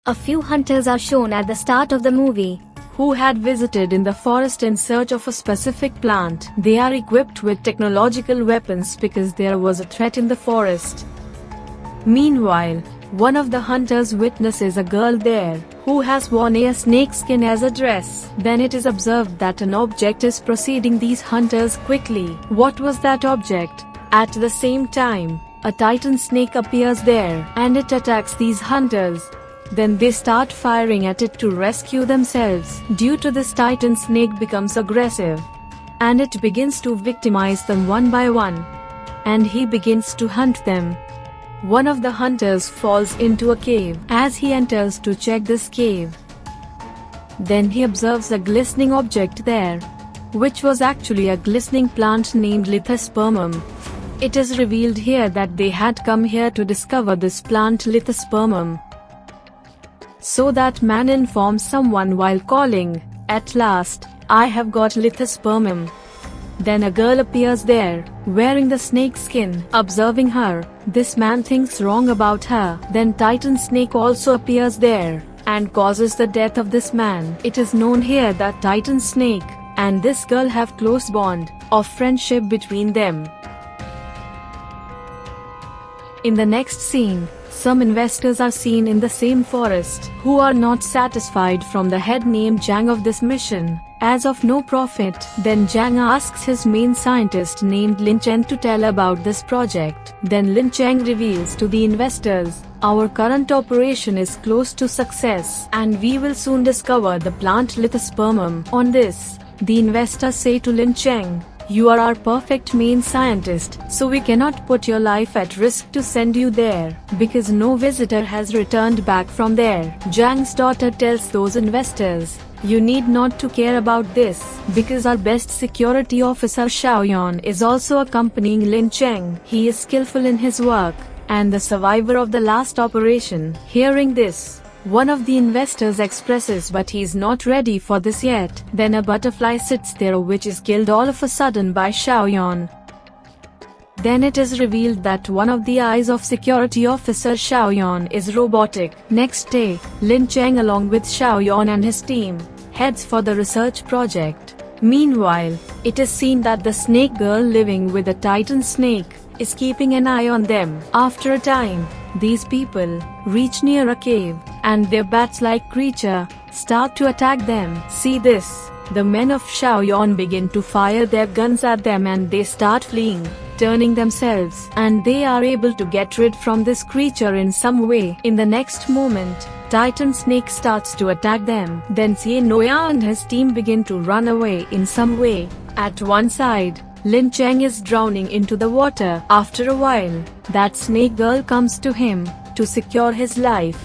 A few hunters are shown at the start of the movie, who had visited in the forest in search of a specific plant. They are equipped with technological weapons because there was a threat in the forest. Meanwhile, one of the hunters witnesses a girl there, who has worn a snake skin as a dress. Then it is observed that an object is preceding these hunters quickly. What was that object? At the same time, a titan snake appears there, and it attacks these hunters. Then they start firing at it to rescue themselves. Due to this, titan snake becomes aggressive, and it begins to victimize them one by one, and he begins to hunt them. One of the hunters falls into a cave. As he enters to check this cave, then he observes a glistening object there, which was actually a glistening plant named Lithospermum. It is revealed here that they had come here to discover this plant Lithospermum. So that man informs someone while calling, "At last, I have got Lithospermum." Then a girl appears there, wearing the snake skin. Observing her, this man thinks wrong about her. Then titan snake also appears there, and causes the death of this man. It is known here that titan snake and this girl have close bond of friendship between them. In the next scene, some investors are seen in the same forest, who are not satisfied from the head named Cheng of this mission, as of no profit. Then Cheng asks his main scientist named Lin Cheng to tell about this project. Then Lin Cheng reveals to the investors, "Our current operation is close to success, and we will soon discover the plant Lithospermum." On this, the investors say to Lin Cheng, "You are our perfect main scientist, so we cannot put your life at risk to send you there, because no visitor has returned back from there." Cheng's daughter tells those investors, "You need not to care about this, because our best security officer Xiaoyan is also accompanying Lin Cheng. He is skillful in his work, and the survivor of the last operation." Hearing this, one of the investors expresses but he is not ready for this yet. Then a butterfly sits there which is killed all of a sudden by Xiaoyan. Then it is revealed that one of the eyes of security officer Xiaoyan is robotic. Next day, Lin Cheng along with Xiaoyan and his team heads for the research project. Meanwhile, it is seen that the snake girl living with a titan snake is keeping an eye on them. After a time, these people reach near a cave, and their bats-like creature start to attack them. See this, the men of Xiaoyan begin to fire their guns at them and they start fleeing, turning themselves, and they are able to get rid from this creature in some way. In the next moment, titan snake starts to attack them. Then Xie Noya and his team begin to run away in some way. At one side, Lin Cheng is drowning into the water. After a while, that snake girl comes to him to secure his life.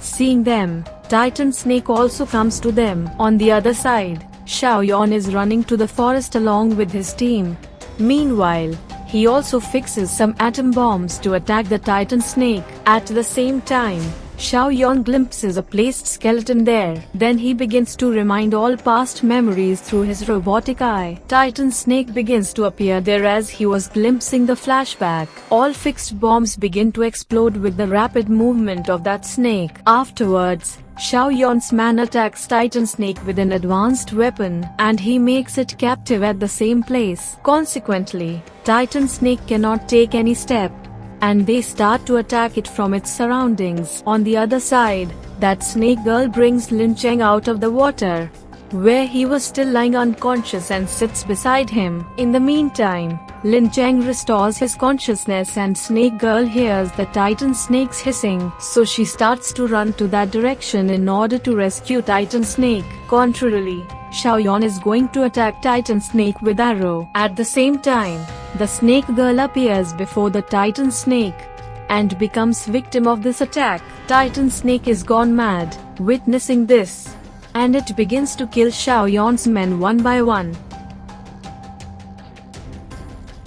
Seeing them, titan snake also comes to them. On the other side, Xiaoyan is running to the forest along with his team. Meanwhile, he also fixes some atom bombs to attack the titan snake. At the same time, Xiaoyan glimpses a placed skeleton there. Then he begins to remind all past memories through his robotic eye. Titan snake begins to appear there as he was glimpsing the flashback. All fixed bombs begin to explode with the rapid movement of that snake. Afterwards, Xiaoyan's man attacks titan snake with an advanced weapon, and he makes it captive at the same place. Consequently, titan snake cannot take any step, and they start to attack it from its surroundings. On the other side, that snake girl brings Lin Cheng out of the water, where he was still lying unconscious, and sits beside him. In the meantime, Lin Cheng restores his consciousness and snake girl hears the titan snake's hissing, so she starts to run to that direction in order to rescue titan snake. Contrarily, Xiaoyan is going to attack titan snake with arrow. At the same time, the snake girl appears before the titan snake and becomes victim of this attack. Titan snake is gone mad, witnessing this, and it begins to kill Xiaoyan's men one by one.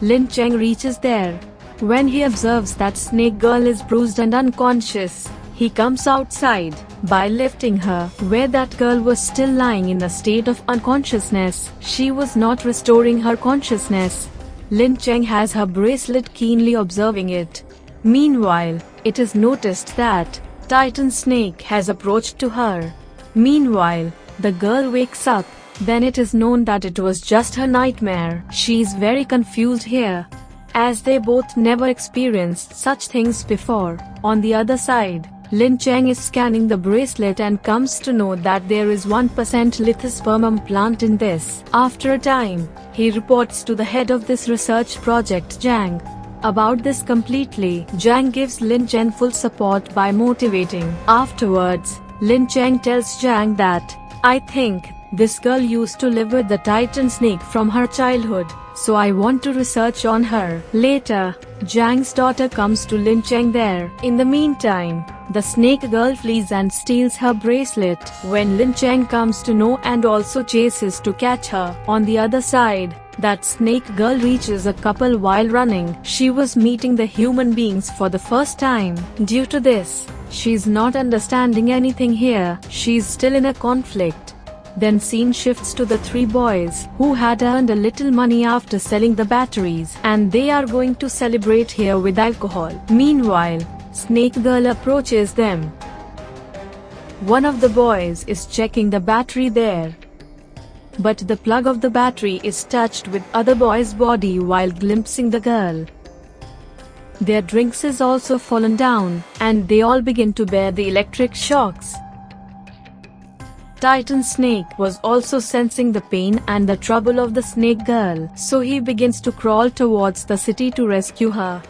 Lin Cheng reaches there. When he observes that snake girl is bruised and unconscious, he comes outside. By lifting her, where that girl was still lying in a state of unconsciousness, she was not restoring her consciousness. Lin Cheng has her bracelet keenly observing it. Meanwhile, it is noticed that Titan snake has approached to her. Meanwhile, the girl wakes up. Then it is known that it was just her nightmare. She is very confused here, as they both never experienced such things before. On the other side, Lin Cheng is scanning the bracelet and comes to know that there is 1% Lithospermum plant in this. After a time, he reports to the head of this research project, Zhang, about this completely. Zhang gives Lin Cheng full support by motivating. Afterwards, Lin Cheng tells Zhang that, "I think this girl used to live with the Titan snake from her childhood, so I want to research on her." Later, Zhang's daughter comes to Lin Cheng there. In the meantime, the snake girl flees and steals her bracelet. When Lin Cheng comes to know and also chases to catch her. On the other side, that snake girl reaches a couple while running. She was meeting the human beings for the first time. Due to this, she's not understanding anything here. She's still in a conflict. Then scene shifts to the three boys who had earned a little money after selling the batteries, and they are going to celebrate here with alcohol. Meanwhile, Snake Girl approaches them. One of the boys is checking the battery there, but the plug of the battery is touched with other boy's body while glimpsing the girl. Their drinks is also fallen down, and they all begin to bear the electric shocks. Titan Snake was also sensing the pain and the trouble of the snake girl, so he begins to crawl towards the city to rescue her.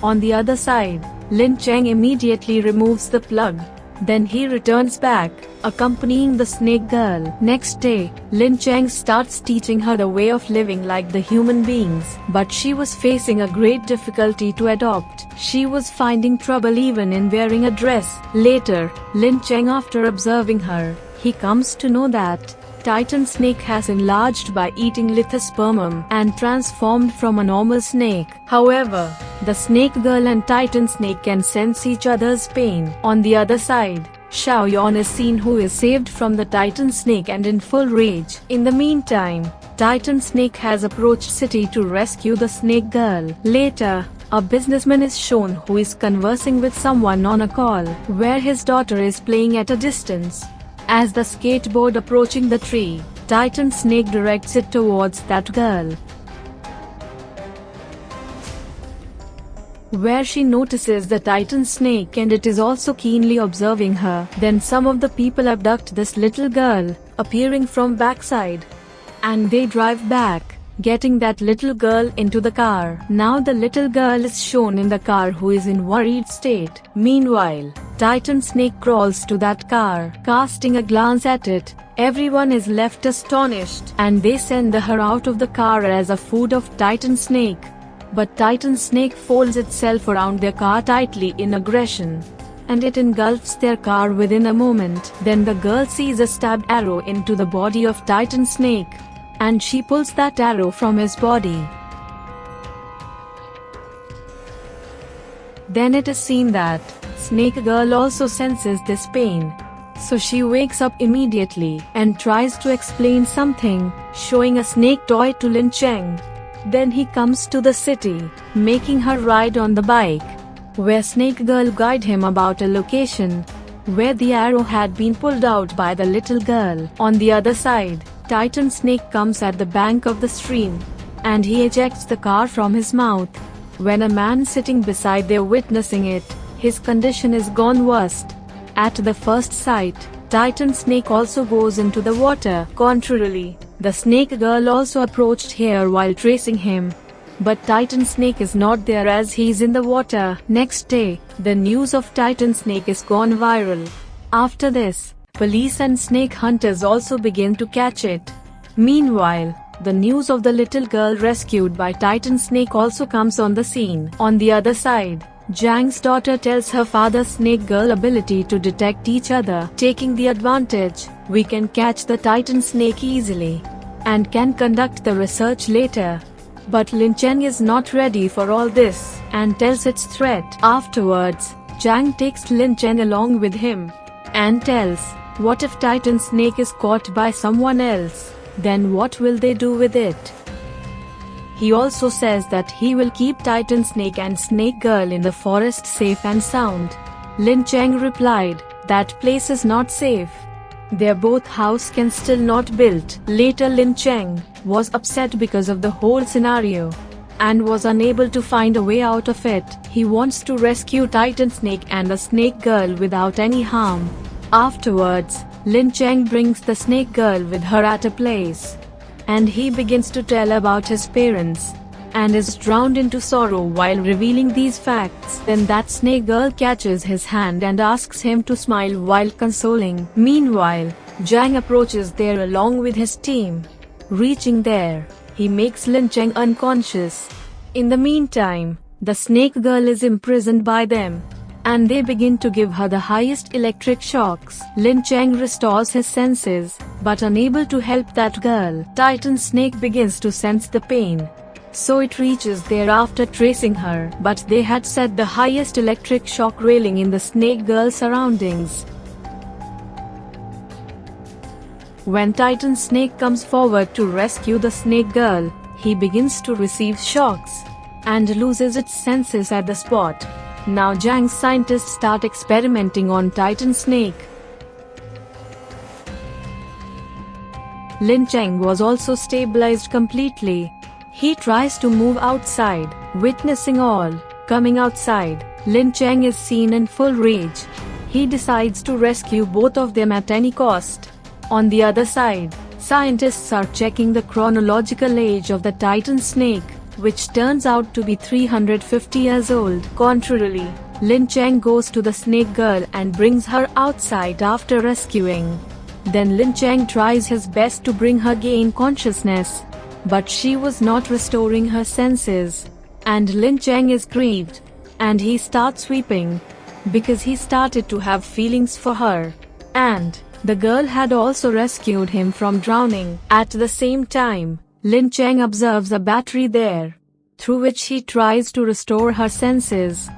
On the other side, Lin Cheng immediately removes the plug. Then he returns back, accompanying the snake girl. Next day, Lin Cheng starts teaching her the way of living like the human beings, but she was facing a great difficulty to adopt. She was finding trouble even in wearing a dress. Later, Lin Cheng, after observing her, he comes to know that Titan snake has enlarged by eating Lithospermum and transformed from a normal snake. However, the snake girl and Titan snake can sense each other's pain. On the other side, Xiao Yuan is seen, who is saved from the Titan snake and in full rage. In the meantime, Titan snake has approached city to rescue the snake girl. Later, a businessman is shown who is conversing with someone on a call, where his daughter is playing at a distance. As the skateboard approaching the tree, Titan snake directs it towards that girl, where she notices the Titan snake and it is also keenly observing her. Then some of the people abduct this little girl, appearing from backside, and they drive back, getting that little girl into the car. Now the little girl is shown in the car, who is in worried state. Meanwhile, Titan snake crawls to that car. Casting a glance at it, everyone is left astonished, and they send her out of the car as a food of Titan snake. But Titan snake folds itself around their car tightly in aggression, and it engulfs their car within a moment. Then the girl sees a stabbed arrow into the body of Titan snake, and she pulls that arrow from his body. Then it is seen that Snake Girl also senses this pain, so she wakes up immediately and tries to explain something, showing a snake toy to Lin Cheng. Then he comes to the city, making her ride on the bike, where Snake Girl guide him about a location where the arrow had been pulled out by the little girl. On the other side, Titan snake comes at the bank of the stream, and he ejects the car from his mouth. When a man sitting beside there witnessing it, his condition is gone worst. At the first sight, Titan snake also goes into the water. Contrarily, the snake girl also approached here while tracing him, but Titan snake is not there as he is in the water. Next day, the news of Titan snake is gone viral. After this, police and snake hunters also begin to catch it. Meanwhile, the news of the little girl rescued by Titan snake also comes on the scene. On the other side, Zhang's daughter tells her father snake girl ability to detect each other. Taking the advantage, we can catch the Titan snake easily, and can conduct the research later. But Lin Cheng is not ready for all this, and tells its threat. Afterwards, Zhang takes Lin Cheng along with him, and tells, what if Titan snake is caught by someone else? Then what will they do with it? He also says that he will keep Titan snake and snake girl in the forest safe and sound. Lin Cheng replied, "That place is not safe. Their both house can still not built." Later Lin Cheng was upset because of the whole scenario and was unable to find a way out of it. He wants to rescue Titan Snake and the Snake Girl without any harm. Afterwards, Lin Cheng brings the Snake Girl with her at a place, and he begins to tell about his parents, and is drowned into sorrow while revealing these facts. Then that Snake Girl catches his hand and asks him to smile while consoling. Meanwhile, Zhang approaches there along with his team. Reaching there, he makes Lin Cheng unconscious. In the meantime, the Snake Girl is imprisoned by them, and they begin to give her the highest electric shocks. Lin Cheng restores his senses, but unable to help that girl. Titan Snake begins to sense the pain, so it reaches there after tracing her, but they had set the highest electric shock railing in the Snake Girl's surroundings. When Titan Snake comes forward to rescue the Snake Girl, he begins to receive shocks and loses its senses at the spot. Now Zhang's scientists start experimenting on Titan Snake. Lin Cheng was also stabilized completely. He tries to move outside, witnessing all coming outside. Lin Cheng is seen in full rage. He decides to rescue both of them at any cost. On the other side, scientists are checking the chronological age of the Titan Snake, which turns out to be 350 years old. Contrarily, Lin Cheng goes to the Snake Girl and brings her outside after rescuing. Then Lin Cheng tries his best to bring her gain consciousness, but she was not restoring her senses. And Lin Cheng is grieved, and he starts weeping, because he started to have feelings for her. And the girl had also rescued him from drowning. At the same time, Lin Cheng observes a battery there, through which he tries to restore her senses.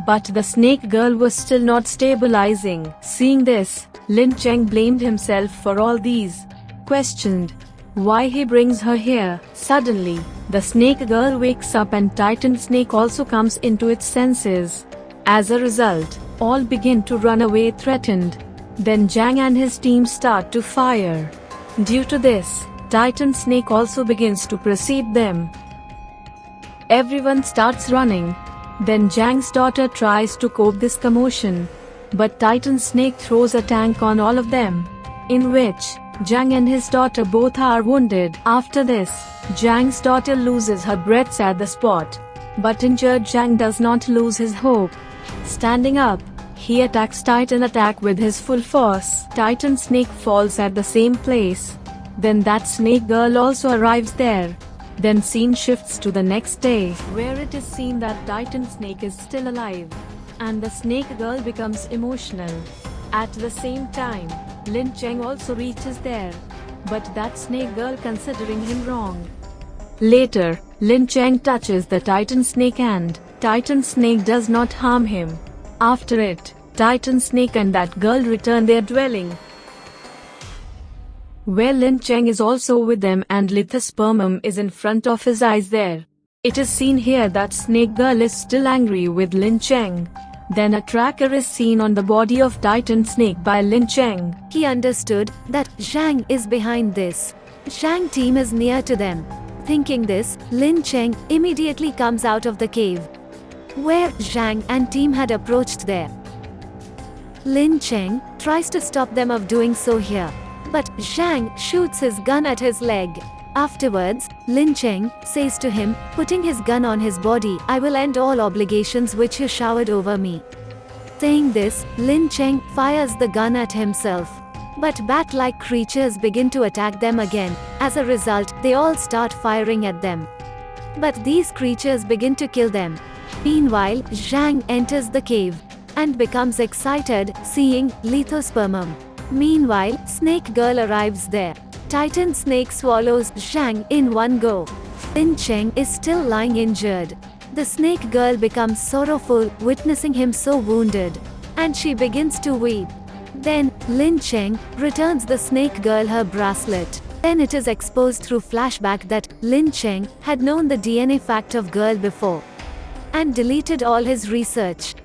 But the Snake Girl was still not stabilizing. Seeing this, Lin Cheng blamed himself for all these. Questioned why he brings her here. Suddenly, the Snake Girl wakes up and Titan Snake also comes into its senses. As a result, all begin to run away threatened. Then Zhang and his team start to fire. Due to this, Titan Snake also begins to precede them. Everyone starts running. Then Zhang's daughter tries to cope this commotion, but Titan Snake throws a tank on all of them, in which Zhang and his daughter both are wounded. After this, Zhang's daughter loses her breath at the spot, but injured Zhang does not lose his hope. Standing up, he attacks Titan Attack with his full force. Titan Snake falls at the same place. Then that Snake Girl also arrives there. Then scene shifts to the next day, where it is seen that Titan Snake is still alive, and the Snake Girl becomes emotional. At the same time, Lin Cheng also reaches there, but that Snake Girl considering him wrong. Later, Lin Cheng touches the Titan Snake and Titan Snake does not harm him. After it, Titan Snake and that girl return their dwelling, where Lin Cheng is also with them and Lithospermum is in front of his eyes there. It is seen here that Snake Girl is still angry with Lin Cheng. Then a tracker is seen on the body of Titan Snake by Lin Cheng. He understood that Zhang is behind this. Zhang team is near to them. Thinking this, Lin Cheng immediately comes out of the cave, where Zhang and team had approached there. Lin Cheng tries to stop them of doing so here, but Zhang shoots his gun at his leg. Afterwards, Lin Cheng says to him, putting his gun on his body, "I will end all obligations which you showered over me." Saying this, Lin Cheng fires the gun at himself. But bat-like creatures begin to attack them again. As a result, they all start firing at them. But these creatures begin to kill them. Meanwhile, Zhang enters the cave and becomes excited, seeing Lithospermum. Meanwhile, Snake Girl arrives there. Titan Snake swallows Zhang in one go. Lin Cheng is still lying injured. The Snake Girl becomes sorrowful, witnessing him so wounded, and she begins to weep. Then, Lin Cheng returns the Snake Girl her bracelet. Then it is exposed through flashback that Lin Cheng had known the DNA fact of girl before, and deleted all his research.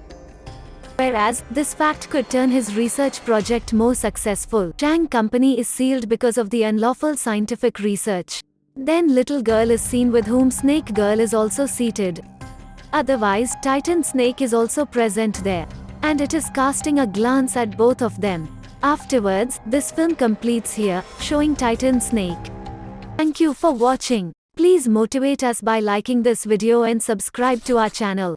Whereas, this fact could turn his research project more successful. Chang company is sealed because of the unlawful scientific research. Then little girl is seen with whom Snake Girl is also seated. Otherwise, Titan Snake is also present there. And it is casting a glance at both of them. Afterwards, this film completes here, showing Titan Snake. Thank you for watching. Please motivate us by liking this video and subscribe to our channel.